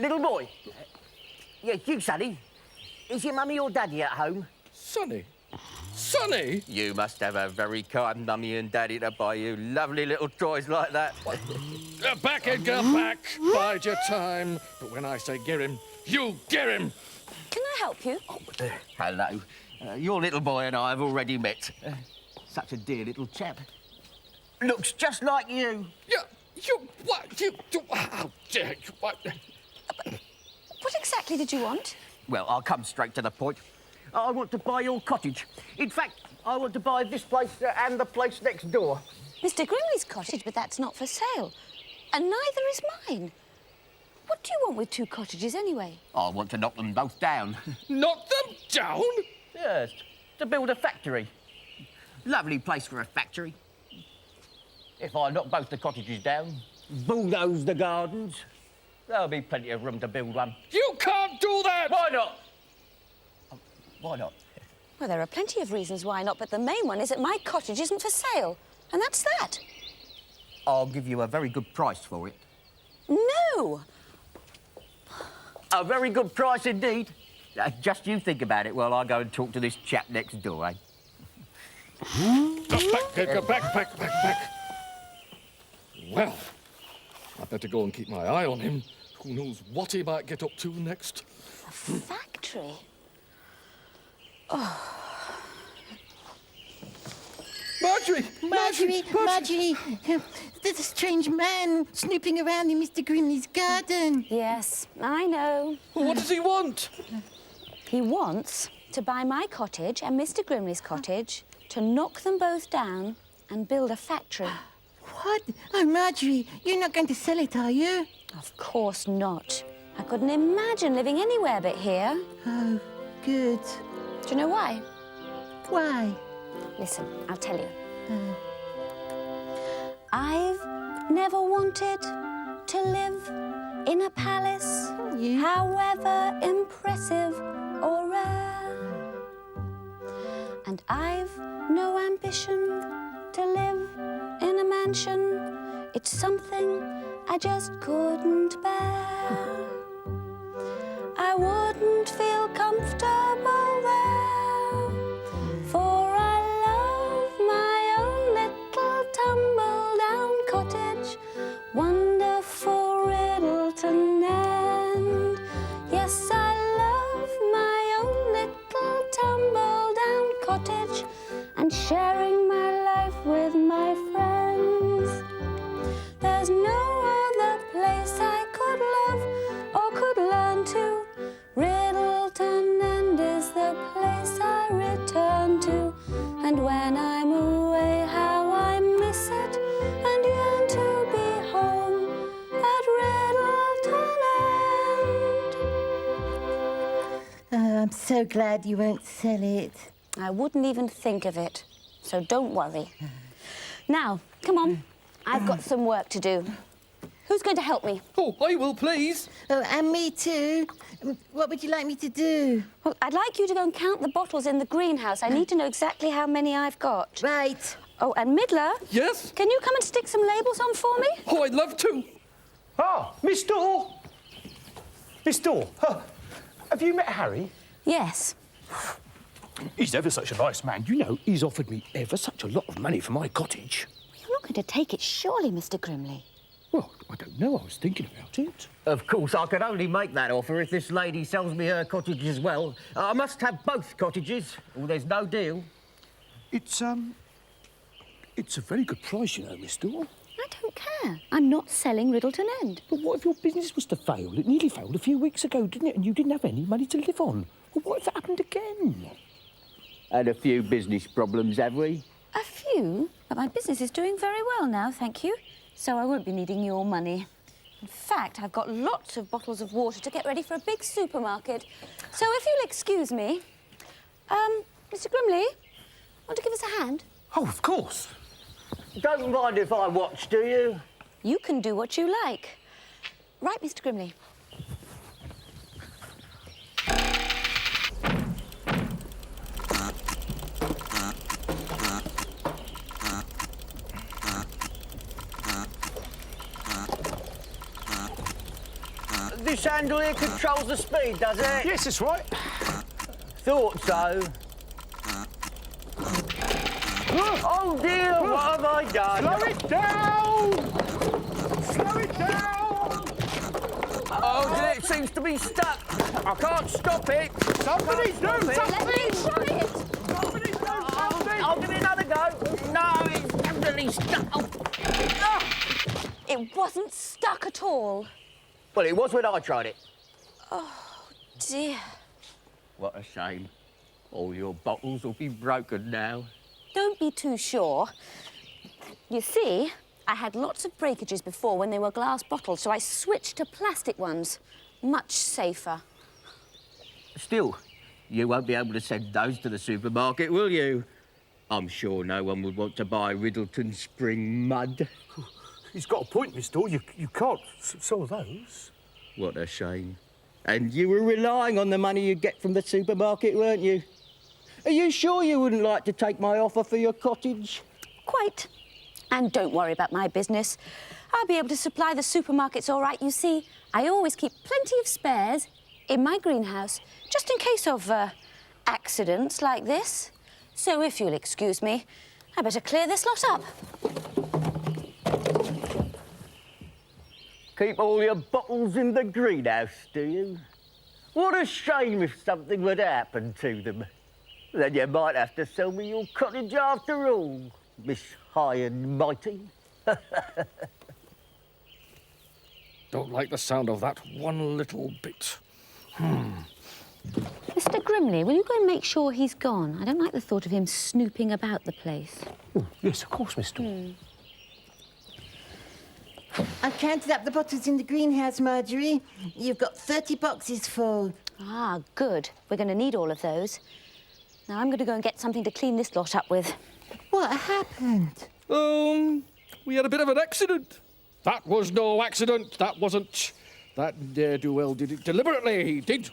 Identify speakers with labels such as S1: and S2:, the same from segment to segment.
S1: Little boy. Yes, you, Sonny. Is your mummy or daddy at home?
S2: Sonny? Sonny?
S1: You must have a very kind mummy and daddy to buy you lovely little toys like that.
S2: Back, Edgar, back. Bide your time. But when I say get him, you get him.
S3: Can I help you?
S1: Oh, hello. Your little boy and I have already met. Such a dear little chap. Looks just like you.
S2: How dare you, what?
S3: What exactly did you want?
S1: Well, I'll come straight to the point. I want to buy your cottage. In fact, I want to buy this place and the place next door.
S3: Mr. Grimley's cottage, but that's not for sale. And neither is mine. What do you want with two cottages, anyway?
S1: I want to knock them both down.
S2: Knock them down?
S1: Yes, to build a factory. Lovely place for a factory. If I knock both the cottages down, bulldoze the gardens, there'll be plenty of room to build one.
S2: You can't do that!
S1: Why not? Why not?
S3: Well, there are plenty of reasons why not, but the main one is that my cottage isn't for sale. And that's that.
S1: I'll give you a very good price for it.
S3: No!
S1: A very good price indeed. Just you think about it while I go and talk to this chap next door, eh?
S2: Back, Edgar, back. Well, I'd better go and keep my eye on him. Who knows what he might get up to next.
S3: A factory?
S4: Marjorie! There's a strange man snooping around in Mr. Grimley's garden.
S3: Yes, I know.
S2: Well, what does he want?
S3: He wants to buy my cottage and Mr. Grimley's cottage, to knock them both down and build a factory.
S4: What? Oh, Marjorie, you're not going to sell it, are you?
S3: Of course not. I couldn't imagine living anywhere but here.
S4: Oh, good.
S3: Do you know why?
S4: Why?
S3: Listen, I'll tell you. I've never wanted to live in a palace, however impressive or rare. And I've no ambition to live in a mansion. It's something I just couldn't bear. I wouldn't feel comfortable there, for I love my own little tumble-down cottage, wonderful Riddleton End. Yes, I love my own little tumble-down cottage and sharing my life with my friends. There's no other place I could love or could learn to. Riddleton End is the place I return to, and when I'm away, how I miss it and yearn to be home at Riddleton End.
S4: I'm so glad you won't sell it.
S3: I wouldn't even think of it, so don't worry. Now, come on. I've got some work to do. Who's going to help me?
S2: Oh, I will, please.
S4: Oh, and me too. What would you like me to do?
S3: Well, I'd like you to go and count the bottles in the greenhouse. I need to know exactly how many I've got.
S4: Right.
S3: Oh, and Midler?
S2: Yes?
S3: Can you come and stick some labels on for me?
S2: Oh, I'd love to.
S5: Ah, Miss Dorr. Miss Dorr, have you met Harry?
S3: Yes.
S5: He's ever such a nice man. You know, he's offered me ever such a lot of money for my cottage.
S3: You're not going to take it, surely, Mr. Grimley?
S5: Well, I don't know. I was thinking about it.
S1: Of course, I can only make that offer if this lady sells me her cottage as well. I must have both cottages, or there's no deal.
S5: It's a very good price, you know, Miss Dorr.
S3: I don't care. I'm not selling Riddleton End.
S5: But what if your business was to fail? It nearly failed a few weeks ago, didn't it? And you didn't have any money to live on. Well, what if it happened again?
S1: Had a few business problems, have we?
S3: A few, but my business is doing very well now, thank you. So I won't be needing your money. In fact, I've got lots of bottles of water to get ready for a big supermarket. So if you'll excuse me, Mr. Grimley, want to give us a hand?
S5: Oh, of course.
S1: Don't mind if I watch, do you?
S3: You can do what you like. Right, Mr. Grimley?
S1: This handle here controls the speed, does it?
S5: Yes, that's right.
S1: Thought so. Oh dear, what have I done?
S5: Slow it down! Slow it down!
S1: Oh dear, it seems to be stuck. I can't stop it.
S5: Somebody do
S1: Can't stop
S3: Let me try it.
S5: Somebody do something!
S1: I'll give it another go. No, it's definitely stuck. Oh. Ah.
S3: It wasn't stuck at all.
S1: Well, it was when I tried it.
S3: Dear.
S1: What a shame. All your bottles will be broken now.
S3: Don't be too sure. You see, I had lots of breakages before when they were glass bottles, so I switched to plastic ones. Much safer.
S1: Still, you won't be able to send those to the supermarket, will you? I'm sure no one would want to buy Riddleton Spring Mud.
S5: He's got a point, Miss Dawes. You can't sell those.
S1: What a shame. And you were relying on the money you'd get from the supermarket, weren't you? Are you sure you wouldn't like to take my offer for your cottage?
S3: Quite. And don't worry about my business. I'll be able to supply the supermarkets all right. You see, I always keep plenty of spares in my greenhouse, just in case of accidents like this. So if you'll excuse me, I better clear this lot up.
S1: Keep all your bottles in the greenhouse, do you? What a shame if something would happen to them. Then you might have to sell me your cottage after all, Miss High and Mighty.
S2: Don't like the sound of that one little bit.
S3: Mr. Grimley, will you go and make sure he's gone? I don't like the thought of him snooping about the place.
S5: Oh, yes, of course, Miss Dawes.
S4: I've counted up the bottles in the greenhouse, Marjorie. You've got 30 boxes full.
S3: Ah, good. We're going to need all of those. Now I'm going to go and get something to clean this lot up with.
S4: What happened?
S2: We had a bit of an accident. That was no accident. That wasn't. That ne'er-do-well did it deliberately. He did.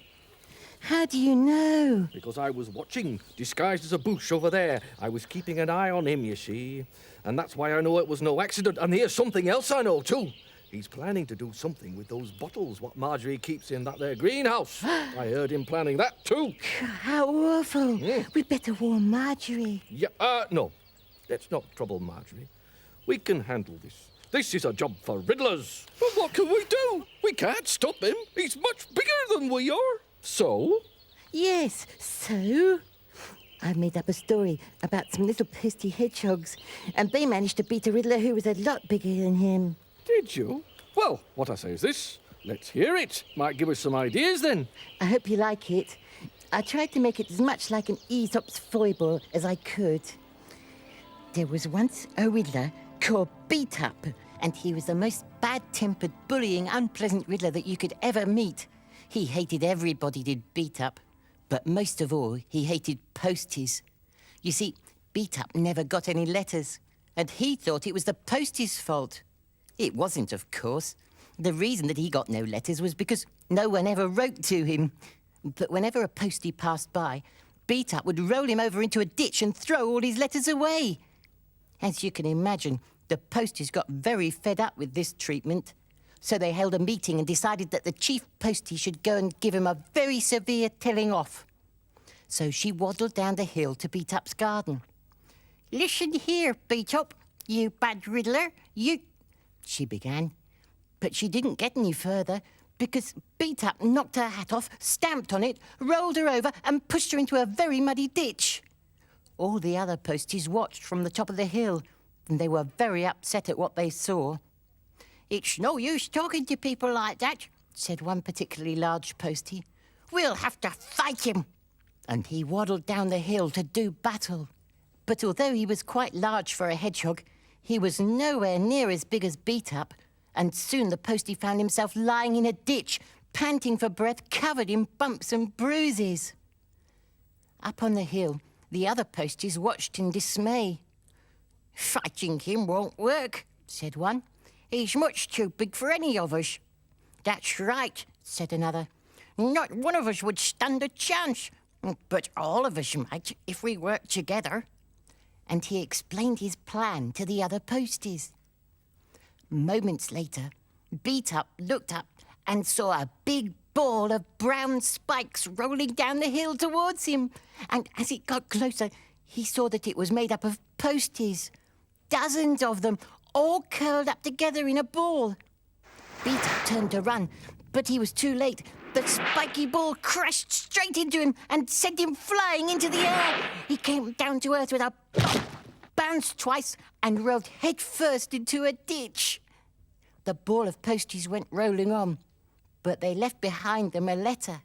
S4: How do you know?
S2: Because I was watching, disguised as a bush over there. I was keeping an eye on him, you see. And that's why I know it was no accident. And here's something else I know, too. He's planning to do something with those bottles, what Marjorie keeps in that there greenhouse. I heard him planning that, too.
S4: How awful. We'd better warn Marjorie.
S2: Yeah, no. Let's not trouble Marjorie. We can handle this. This is a job for Riddlers. But what can we do? We can't stop him. He's much bigger than we are. So?
S4: Yes, so? I made up a story about some little posty hedgehogs, and they managed to beat a Riddler who was a lot bigger than him.
S2: Did you? Well, what I say is this. Let's hear it. Might give us some ideas then.
S4: I hope you like it. I tried to make it as much like an Aesop's foible as I could. There was once a Riddler called Beat Up, and he was the most bad-tempered, bullying, unpleasant Riddler that you could ever meet. He hated everybody did Beat Up, but most of all, he hated posties. You see, Beat Up never got any letters, and he thought it was the posties' fault. It wasn't, of course. The reason that he got no letters was because no one ever wrote to him. But whenever a postie passed by, Beat Up would roll him over into a ditch and throw all his letters away. As you can imagine, the posties got very fed up with this treatment. So they held a meeting and decided that the chief postie should go and give him a very severe telling off. So she waddled down the hill to Beat Up's garden. "Listen here, Beat Up, you bad Riddler, you..." she began. But she didn't get any further because Beat Up knocked her hat off, stamped on it, rolled her over and pushed her into a very muddy ditch. All the other posties watched from the top of the hill, and they were very upset at what they saw. "It's no use talking to people like that," said one particularly large postie. "We'll have to fight him." And he waddled down the hill to do battle. But although he was quite large for a hedgehog, he was nowhere near as big as Beat Up, and soon the postie found himself lying in a ditch, panting for breath, covered in bumps and bruises. Up on the hill, the other posties watched in dismay. "Fighting him won't work," said one. "He's much too big for any of us." "That's right," said another. "Not one of us would stand a chance, but all of us might if we worked together." And he explained his plan to the other posties. Moments later, Beat Up looked up and saw a big ball of brown spikes rolling down the hill towards him. And as it got closer, he saw that it was made up of posties. Dozens of them, all curled up together in a ball. Beat-Up turned to run, but he was too late. The spiky ball crashed straight into him and sent him flying into the air. He came down to earth with a bump, bounced twice, and rolled headfirst into a ditch. The ball of posties went rolling on, but they left behind them a letter.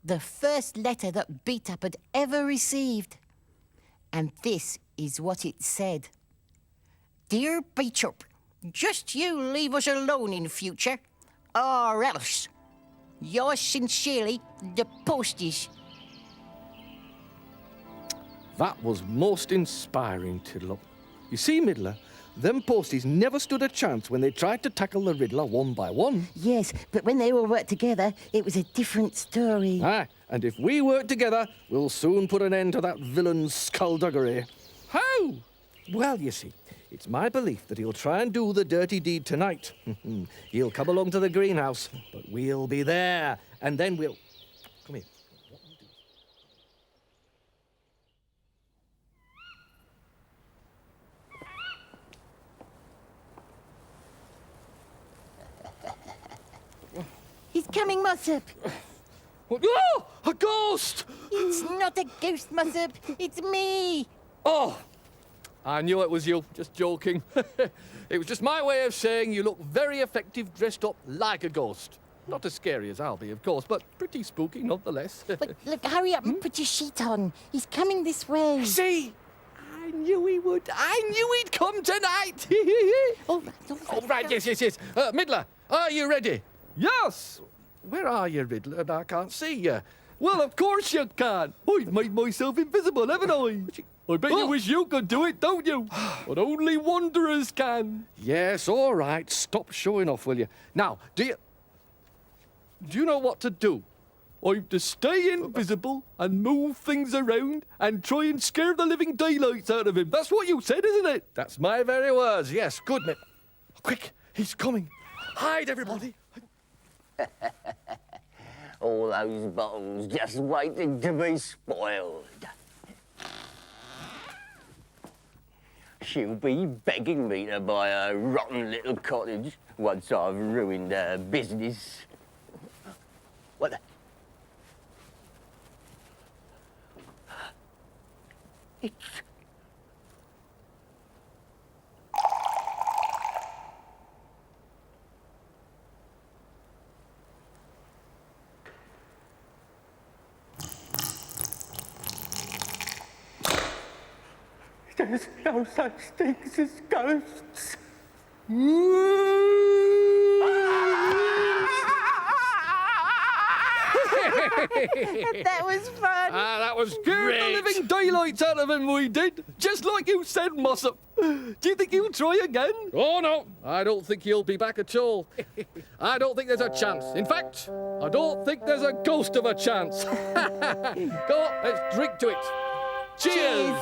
S4: The first letter that Beat-Up had ever received. And this is what it said. Dear Beat-Up, just you leave us alone in future, or else. Yours sincerely, the posties.
S2: That was most inspiring, Tiddler. You see, Middler, them posties never stood a chance when they tried to tackle the Riddler one by one.
S4: Yes, but when they all worked together, it was a different story.
S2: Aye, and if we work together, we'll soon put an end to that villain's skullduggery. How? Well, you see, it's my belief that he'll try and do the dirty deed tonight. He'll come along to the greenhouse, but we'll be there, and then we'll... Come here. What we'll do...
S4: He's coming, Mossop.
S2: Oh! A ghost!
S4: It's not a ghost, Mossop. It's me.
S2: Oh! I knew it was you. Just joking. It was just my way of saying you look very effective dressed up like a ghost. Not as scary as I'll be, of course, but pretty spooky nonetheless.
S4: But look, hurry up and put your sheet on. He's coming this way.
S2: See? I knew he would. I knew he'd come tonight.
S4: All right, all right.
S2: All right, yes. Middler, are you ready? Yes. Where are you, Riddler? I can't see you. Well, of course you can. I've made myself invisible, haven't I? I bet you wish you could do it, don't you? But only wanderers can. Yes, all right. Stop showing off, will you? Now, do you know what to do? I'm to stay invisible and move things around and try and scare the living daylights out of him. That's what you said, isn't it? That's my very words. Yes, good, mate. Quick, he's coming. Hide, everybody.
S1: All those bottles just waiting to be spoiled. She'll be begging me to buy a rotten little cottage once I've ruined her business. What the... It's... There's no such things as ghosts.
S4: That was fun.
S2: That was great. The living daylights out of him, we did. Just like you said, Mossop. Do you think he'll try again? Oh, no. I don't think he'll be back at all. I don't think there's a chance. In fact, I don't think there's a ghost of a chance. Go on, let's drink to it. Cheers.